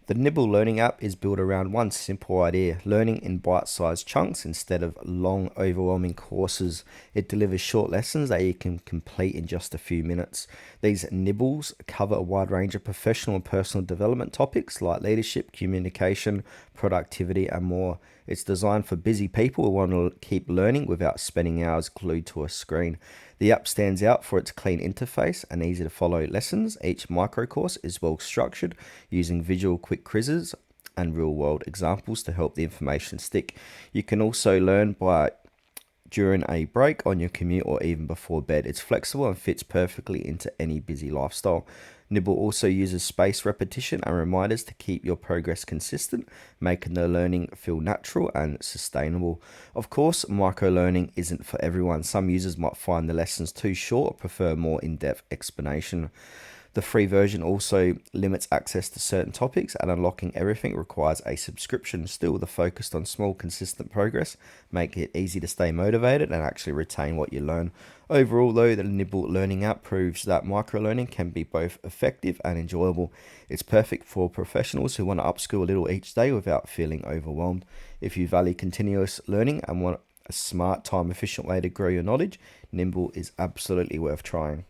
The Nibble Learning App is built around one simple idea: learning in bite-sized chunks instead of long, overwhelming courses. It delivers short lessons that you can complete in just a few minutes. These nibbles cover a wide range of professional and personal development topics like leadership, communication, productivity, and more. It's designed for busy people who want to keep learning without spending hours glued to a screen. The app stands out for its clean interface and easy to follow lessons. Each micro course is well structured, using visual quick quizzes and real world examples to help the information stick. You can also learn by during a break, on your commute, or even before bed. It's flexible and fits perfectly into any busy lifestyle. Nibble also uses spaced repetition and reminders to keep your progress consistent, making the learning feel natural and sustainable. Of course, microlearning isn't for everyone. Some users might find the lessons too short or prefer more in-depth explanation. The free version also limits access to certain topics, and unlocking everything requires a subscription. Still, the focus on small, consistent progress make it easy to stay motivated and actually retain what you learn. Overall, though, the Nibble Learning App proves that microlearning can be both effective and enjoyable. It's perfect for professionals who want to upskill a little each day without feeling overwhelmed. If you value continuous learning and want a smart, time-efficient way to grow your knowledge, Nibble is absolutely worth trying.